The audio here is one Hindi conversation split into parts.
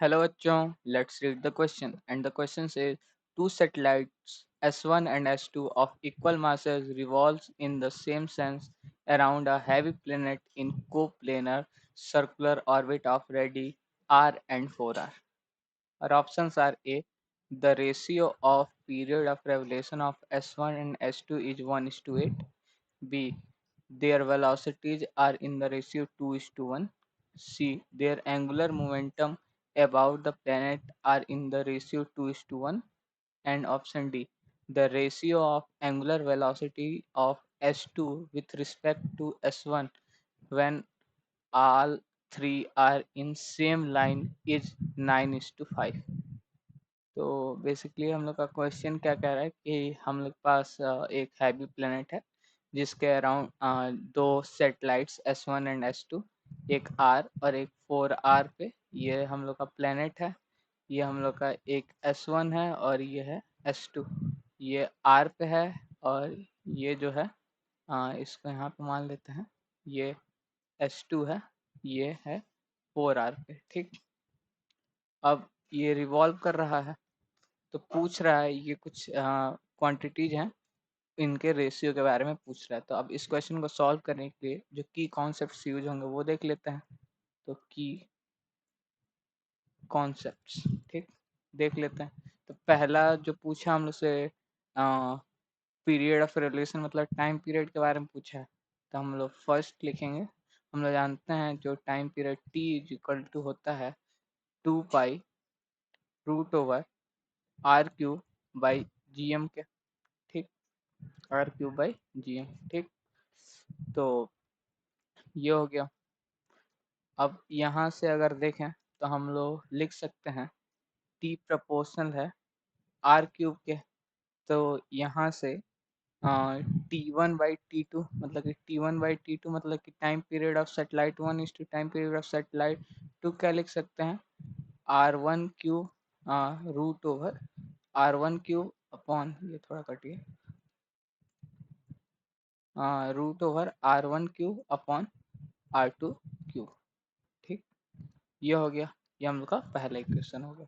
Hello bachon, let's read the question. And the question says two satellites S1 and S2 of equal masses revolves in the same sense around a heavy planet in coplanar circular orbit of radii r and 4r. Our options are A. The ratio of period of revolution of S1 and S2 is 1:8. B. Their velocities are in the ratio 2:1. C. Their angular momentum about the planet are in the ratio 2:1. And option D. The ratio of angular velocity of S2 with respect to S1 when all three are in same line is 9:5. तो बेसिकली हम लोग का क्वेश्चन क्या कह रहा है कि हम लोग के पास एक हैवी प्लेनेट है जिसके अराउंड दो सेटेलाइट्स S1 एंड S2, एक आर और एक 4R पे। ये हम लोग का प्लेनेट है। ये हम लोग का एक S1 है और ये है S2। ये आर पे है और ये जो है इसको यहाँ पे मान लेते हैं, ये S2 है, ये है 4R पे। ठीक, अब ये रिवॉल्व कर रहा है तो पूछ रहा है, ये कुछ क्वांटिटीज हैं, इनके रेशियो के बारे में पूछ रहा है। तो अब इस क्वेश्चन को सॉल्व करने के लिए जो की कॉन्सेप्ट्स यूज होंगे वो देख लेते हैं। तो की कॉन्सेप्ट्स, ठीक, देख लेते हैं। तो पहला जो पूछा हम लोग से पीरियड ऑफ रिलेशन मतलब टाइम पीरियड के बारे में पूछा है। तो हम लोग फर्स्ट लिखेंगे, हम लोग जानते हैं जो time period T is equal to होता है 2 pi root over R cube by G M के। ठीक, R cube by G M. ठीक, तो ये हो गया। अब यहाँ से अगर देखें तो हम लोग लिख सकते हैं टी प्रपोर्शनल है आर क्यूब के। तो यहाँ से T1/T2 मतलब कि T1/T2 मतलब कि time period of satellite 1 is to time period of satellite 2 क्या लिख सकते हैं, R1 cube root over R1 cube upon, ये थोड़ा कटिए, root over R1 cube upon R2 cube. ठीक, ये हो गया। ये हम लोग का पहला इक्वेशन हो गया।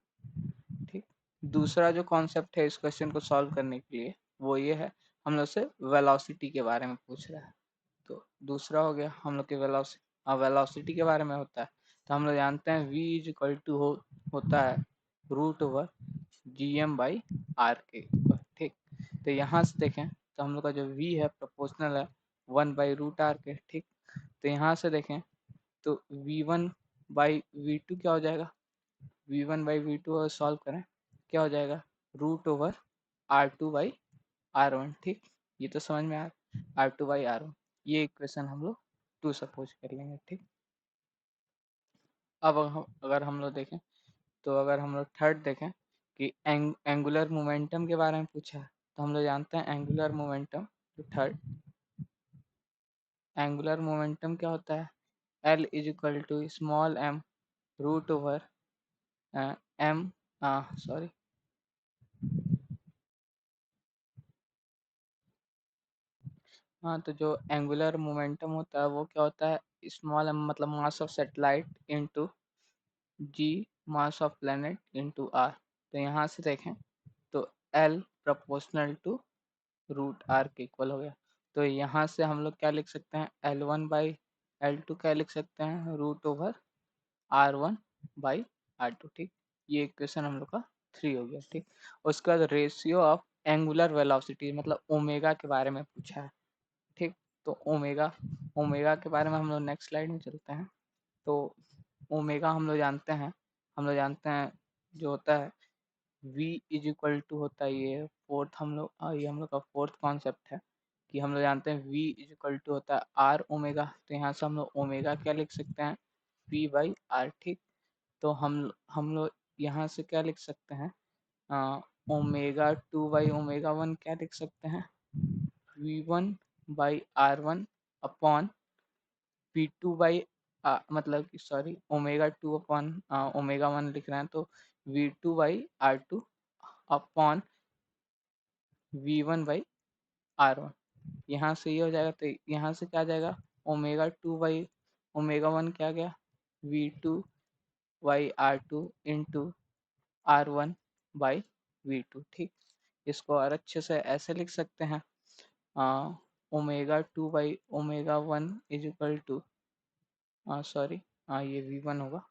ठीक, दूसरा जो कॉन्सेप्ट है इस क्वेश्चन को सॉल्व करने के लिए वो ये है, हम लोग से वेलोसिटी के बारे में पूछ रहा है। तो दूसरा हो गया हम लोग के वेलोसिटी के बारे में होता है। तो हम लोग जानते हैं v इज इक्वल टू होता है root over G M by R के। ठीक, तो यहाँ से देखें तो हम लोग का जो v है प्रोपोर्शनल है 1/√r के। ठीक, तो यहाँ से देखें तो v1/v2 क्या हो जाएगा, v1/v2 और सॉल्व करें क्या हो जाएगा, रूट ओवर R2/R1। ठीक, ये तो समझ में आ रहा, R2/R1। ये इक्वेशन हम लोग 2 सपोज कर लेंगे। ठीक, अब अगर हम लोग देखें तो अगर हम लोग थर्ड देखें कि एंगुलर मोमेंटम के बारे में पूछा है। तो हम लोग जानते हैं एंगुलर मोमेंटम, तो थर्ड एंगुलर मोमेंटम क्या होता है, L is equal to small m root over m, sorry, हाँ, तो जो एंगुलर मोमेंटम होता है वो क्या होता है, स्मॉल m मतलब mass of satellite into G mass of planet into R. तो यहाँ से देखें तो L proportional to root R के इक्वल हो गया। तो यहाँ से हम लोग क्या लिख सकते हैं, L1/L2 क्या लिख सकते हैं, रूट ओवर R1/R2। ठीक, ये इक्वेशन हम लोग का 3 हो गया। ठीक, उसके बाद रेशियो ऑफ एंगुलर वेलोसिटी मतलब ओमेगा के बारे में पूछा है। ठीक, तो ओमेगा ओमेगा के बारे में हम लोग नेक्स्ट स्लाइड में चलते हैं। तो ओमेगा हम लोग जानते हैं, जो होता है v इज इक्वल टू होता है, ये फोर्थ हम लोग ये हम लोग का फोर्थ कॉन्सेप्ट है कि हम लोग जानते हैं v इज इक्वल टू होता है आर ओमेगा। तो यहाँ से हम लोग ओमेगा क्या लिख सकते हैं, v/r। ठीक, तो हम लोग यहाँ से क्या लिख सकते हैं, ओमेगा 2/ओमेगा 1 क्या लिख सकते हैं, v1/r1 अपॉन v2 मतलब कि सॉरी ओमेगा 2 अपॉन ओमेगा 1 लिख रहे हैं, तो v2/r2 अपॉन v1/r1। यहाँ से ये हो जाएगा, तो यहाँ से क्या आ जाएगा, ओमेगा 2/ओमेगा 1 क्या आ गया, v2 by R two into R one by V two. ठीक, इसको और अच्छे से ऐसे लिख सकते हैं, omega two by omega one is equal to, sorry, ये वी वन होगा,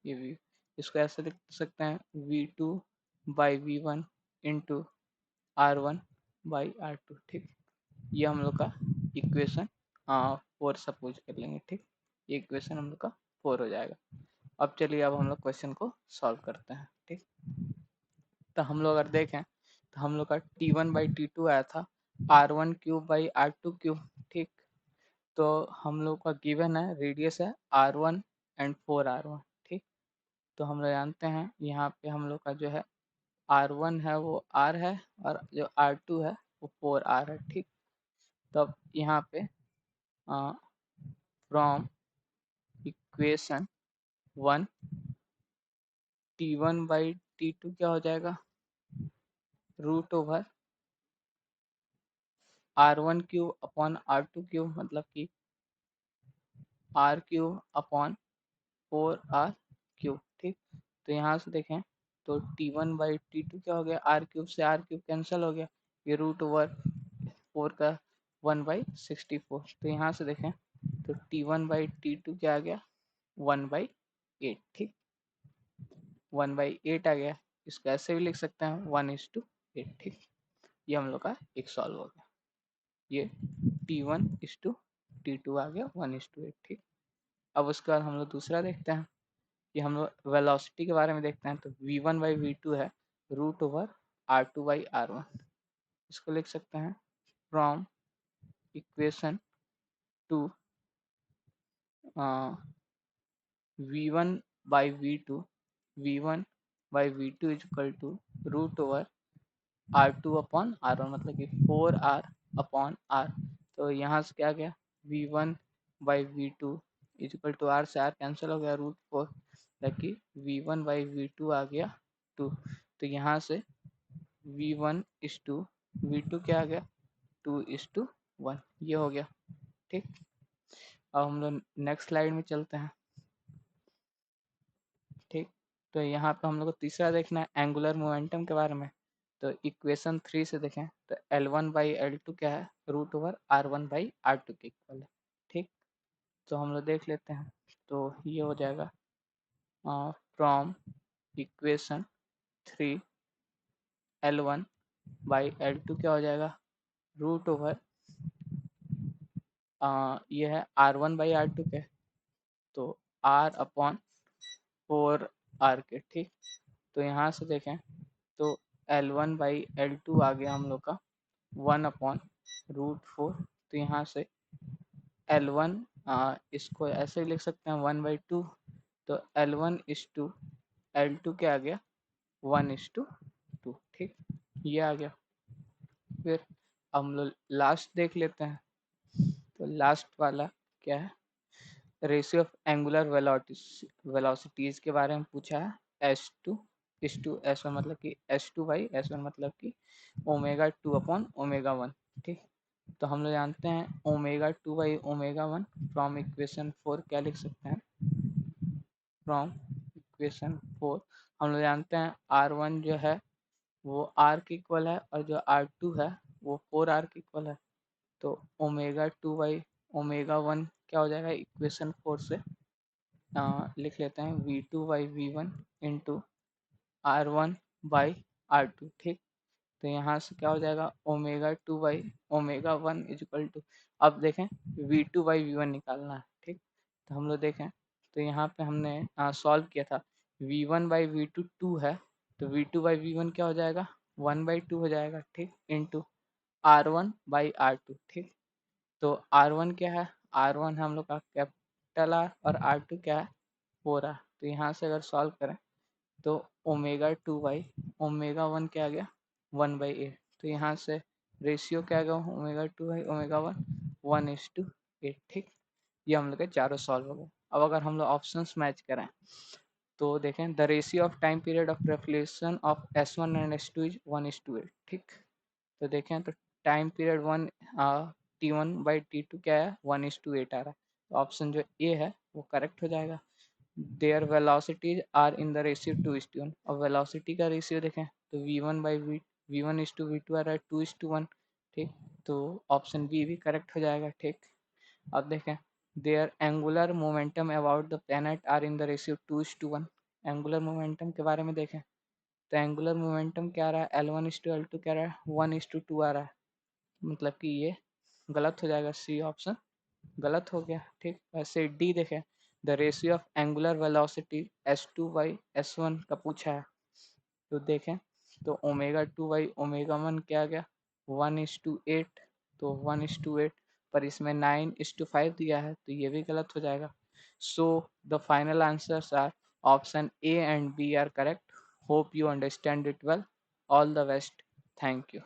ये वी, इसको ऐसे लिख सकते हैं V two by V one into R one by R two. ठीक, ये हम लोग का इक्वेशन फोर सपोज कर लेंगे। ठीक, ये इक्वेशन हम लोग का फोर हो जाएगा। अब चलिए, अब हम लोग क्वेश्चन को सॉल्व करते हैं। ठीक, तो हम लोग अगर देखें तो हम लोग का T one by T two आया था R one cube by R two cube. ठीक, तो हम लोग का गिवन है, रेडियस है R one and four R one. ठीक, तो हम लोग जानते हैं यहाँ पे हम लोग का जो है आर वन है वो आर है, और जो आर टू है वो फोर आर है। ठीक, तो अब यहाँ पे from equation one T one by T two क्या हो जाएगा, root over R one cube upon R two cube, मतलब कि R cube upon four R cube. ठीक, तो यहाँ से देखें तो T one by T two क्या हो गया, आर क्यूब से आर क्यूब कैंसिल हो गया, ये रूट ओवर फोर का वन बाई सिक्सटी फोर। तो यहाँ से देखें तो T one by T two क्या आ गया, वन बाई एट। ठीक, वन बाई एट आ गया, इसको ऐसे भी लिख सकते हैं वन इज टू एट। ठीक, ये हम लोग का एक सॉल्व हो गया, ये T one is to T two आ गया वन इज टू एट। ठीक, अब उसके बाद हम लोग दूसरा देखते हैं कि हम लोग वेलोसिटी के बारे में देखते हैं। तो V one by V two है root over R two by R one, इसको लिख सकते हैं from equation two V one by V two, V one by V two is equal to root over R two upon R one, मतलब कि फोर आर अपॉन आर। तो यहाँ से क्या गया, V one by V two is equal to R से आर कैंसिल हो गया, रूट फोर, ताकि V one by V two आ गया टू। तो यहाँ से V one is to V two क्या आ गया, टू इज टू वन, ये हो गया। ठीक, अब हम लोग नेक्स्ट स्लाइड में चलते हैं। ठीक, तो यहाँ पे हम लोग को तीसरा देखना है एंगुलर मोमेंटम के बारे में। तो इक्वेशन थ्री से देखें तो L one by L two क्या है, root over R one by R two के इक्वल है। ठीक, तो हम लोग देख लेते हैं, तो ये हो जाएगा from equation three L one by L two क्या हो जाएगा, रूट ओवर ये है R one by R two के, तो आर अपॉन फोर आर के। ठीक, तो यहाँ से देखें तो L one by L two आ गया हम लोग का वन अपॉन रूट फोर। तो यहाँ से एल वन इसको ऐसे लिख सकते हैं वन बाई टू, तो L one is to L two क्या आ गया, वन इज टू टू। ठीक, ये आ गया। फिर हम लोग लास्ट देख लेते हैं, तो लास्ट वाला क्या है, रेशियो ऑफ एंगुलर वेलोसिटीज के बारे में पूछा है, एस टू इस टू एस वन, मतलब कि S two by S one, मतलब कि omega two upon omega one. ठीक, तो हम लोग जानते हैं omega two by omega one, from equation four क्या लिख सकते हैं, फ्रॉम इक्वेशन फोर हम लोग जानते हैं आर वन जो है वो आर के इक्वल है, और जो आर टू है वो फोर आर के इक्वल है। तो omega two by omega one क्या हो जाएगा, इक्वेशन फोर से लिख लेते हैं V two by V one into R one by R two. ठीक, तो यहाँ से क्या हो जाएगा omega two by omega one is equal to, अब देखें V two by V one निकालना है। ठीक, तो हम लोग देखें तो यहाँ पे हमने सॉल्व किया था, V one by V two two है, तो V two by V one क्या हो जाएगा, वन बाई टू हो जाएगा। ठीक, into R one by R two. ठीक, तो आर वन क्या है, आर वन हम लोग का कैपिटल आर, और आर टू क्या है, फोर आर। तो यहाँ से अगर सॉल्व करें तो omega two by omega one क्या आ गया, वन बाई एट। तो यहाँ से रेशियो क्या आ गया, omega two by omega one, one is to eight. ठीक, ये हम लोग के चारों सॉल्व हो गए। अब अगर हम लोग ऑप्शंस मैच करें तो देखें the ratio of time period of reflection of S one and S two is one is to eight. ठीक, तो देखें तो time period one T one by T two क्या है, वन इज टू एट आ रहा है। ऑप्शन जो ए है वो करेक्ट हो जाएगा। Their velocities are in the ratio 2:1। और वेलोसिटी का रेशियो देखें तो v1 इज टू v2 आ रहा है 2:1। ठीक, तो ऑप्शन बी भी करेक्ट हो जाएगा। ठीक, अब देखें their angular momentum about the planet are in the ratio 2:1। Angular momentum के बारे में देखें तो एंगुलर मोमेंटम क्या आ रहा है, L1:L2 क्या आ रहा है, 1:2 आ रहा है। मतलब कि ये गलत हो जाएगा, सी ऑप्शन गलत हो गया। ठीक, वैसे डी देखें the ratio of angular velocity S2/S1 का पूछा है, तो देखें तो ओमेगा 2/ओमेगा 1 क्या आ गया, 1:8। तो 1:8, पर इसमें 9:5 दिया है, तो ये भी गलत हो जाएगा। So the final answers are option A and B are correct. Hope you understand it well. All the best. Thank you.